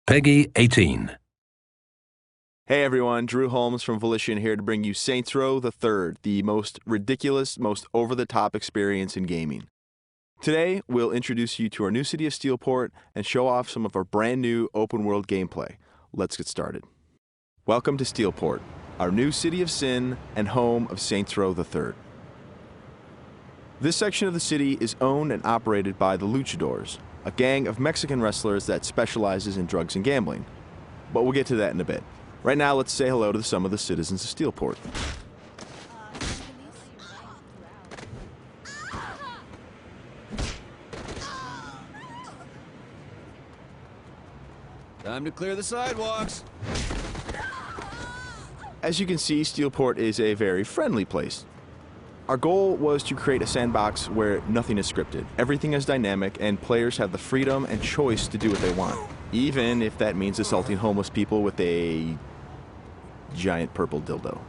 Peggy 18. Hey everyone, Drew Holmes from Volition here to bring you Saints Row the Third, the most ridiculous, most over-the-top experience in gaming. Today, we'll introduce you to our new city of Steelport and show off some of our brand new open-world gameplay. Let's get started. Welcome to Steelport, our new city of sin and home of Saints Row the Third. This section of the city is owned and operated by the Luchadors, a gang of Mexican wrestlers that specializes in drugs and gambling. But we'll get to that in a bit. Right now, let's say hello to some of the citizens of Steelport. Time to clear the sidewalks. As you can see, Steelport is a very friendly place. Our goal was to create a sandbox where nothing is scripted. Everything is dynamic, and players have the freedom and choice to do what they want, even if that means assaulting homeless people with a giant purple dildo.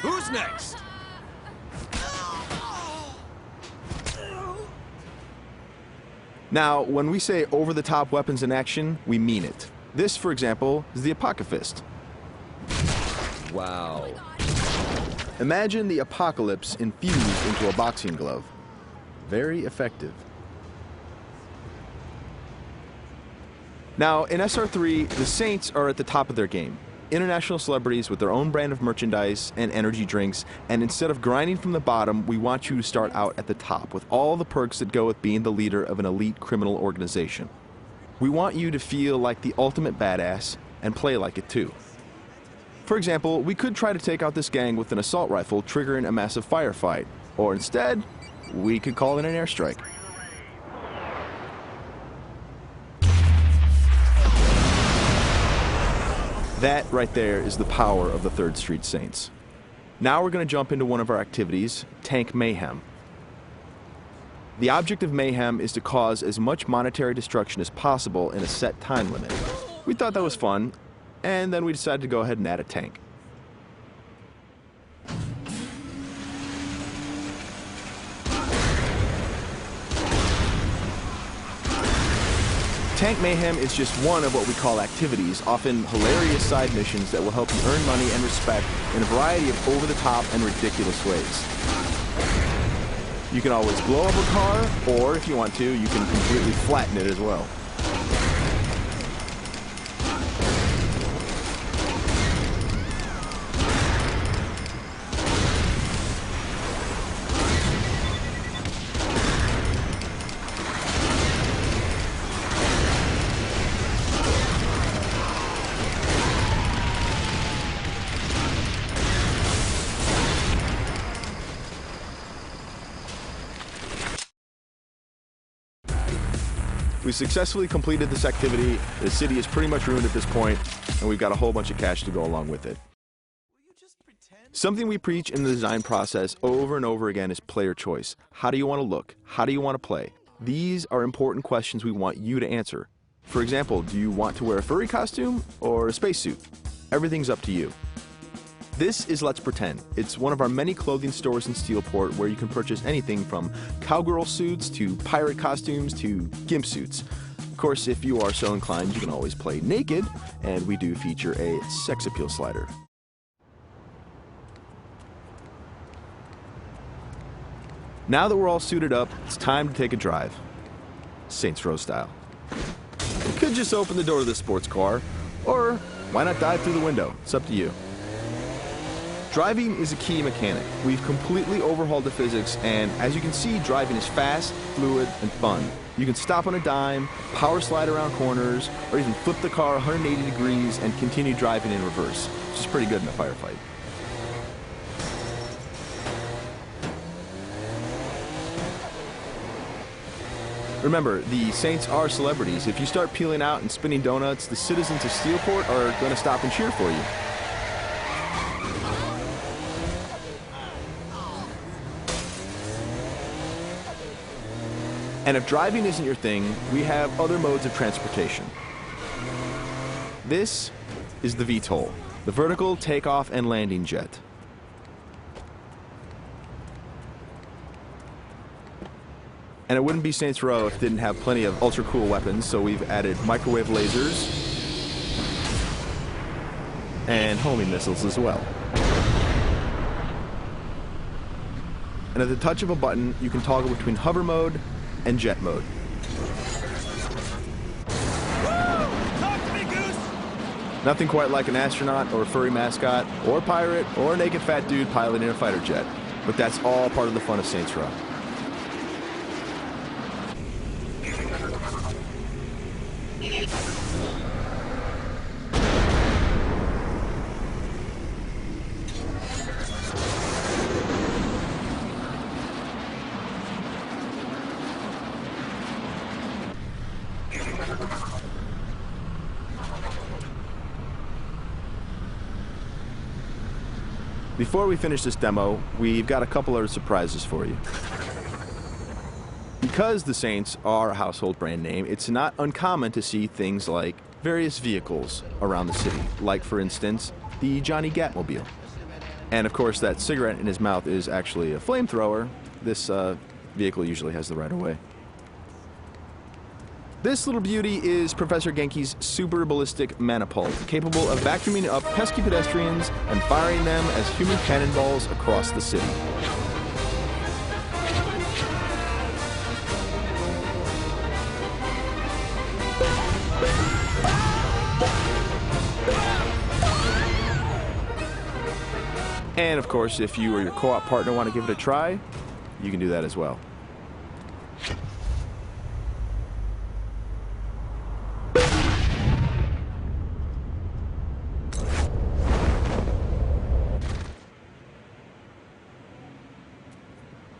Who's next? Now, when we say over-the-top weapons in action, we mean it. This, for example, is the Apocalypse. Wow. Imagine the apocalypse infused into a boxing glove. Very effective. Now, in SR3, the Saints are at the top of their game. International celebrities with their own brand of merchandise and energy drinks, and instead of grinding from the bottom, we want you to start out at the top with all the perks that go with being the leader of an elite criminal organization. We want you to feel like the ultimate badass and play like it too. For example, we could try to take out this gang with an assault rifle, triggering a massive firefight, or instead, we could call it an airstrike. That right there is the power of the 3rd Street Saints. Now we're going to jump into one of our activities, Tank Mayhem. The object of Mayhem is to cause as much monetary destruction as possible in a set time limit. We thought that was fun, and then we decided to go ahead and add a tank. Tank Mayhem is just one of what we call activities, often hilarious side missions that will help you earn money and respect in a variety of over-the-top and ridiculous ways. You can always blow up a car, or if you want to, you can completely flatten it as well. We successfully completed this activity. The city is pretty much ruined at this point, and we've got a whole bunch of cash to go along with it. Something we preach in the design process over and over again is player choice. How do you want to look? How do you want to play? These are important questions we want you to answer. For example, do you want to wear a furry costume or a spacesuit? Everything's up to you. This is Let's Pretend. It's one of our many clothing stores in Steelport where you can purchase anything from cowgirl suits to pirate costumes to gimp suits. Of course, if you are so inclined, you can always play naked, and we do feature a sex appeal slider. Now that we're all suited up, it's time to take a drive. Saints Row style. You could just open the door to the sports car, or why not dive through the window? It's up to you. Driving is a key mechanic. We've completely overhauled the physics, and as you can see, driving is fast, fluid, and fun. You can stop on a dime, power slide around corners, or even flip the car 180 degrees and continue driving in reverse, which is pretty good in a firefight. Remember, the Saints are celebrities. If you start peeling out and spinning donuts, the citizens of Steelport are going to stop and cheer for you. And if driving isn't your thing, we have other modes of transportation. This is the VTOL, the vertical takeoff and landing jet. And it wouldn't be Saints Row if it didn't have plenty of ultra cool weapons, so we've added microwave lasers and homing missiles as well. And at the touch of a button, you can toggle between hover mode and jet mode. Talk to me, Goose! Nothing quite like an astronaut or a furry mascot or pirate or a naked fat dude piloting a fighter jet. But that's all part of the fun of Saints Row. Before we finish this demo, we've got a couple of surprises for you. Because the Saints are a household brand name, it's not uncommon to see things like various vehicles around the city, like, for instance, the Johnny Gatmobile. And of course, that cigarette in his mouth is actually a flamethrower. This vehicle usually has the right of way. This little beauty is Professor Genki's super ballistic manipult, capable of vacuuming up pesky pedestrians and firing them as human cannonballs across the city. And of course, if you or your co-op partner want to give it a try, you can do that as well.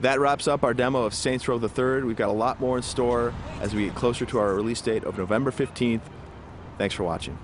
That wraps up our demo of Saints Row the Third. We've got a lot more in store as we get closer to our release date of November 15th. Thanks for watching.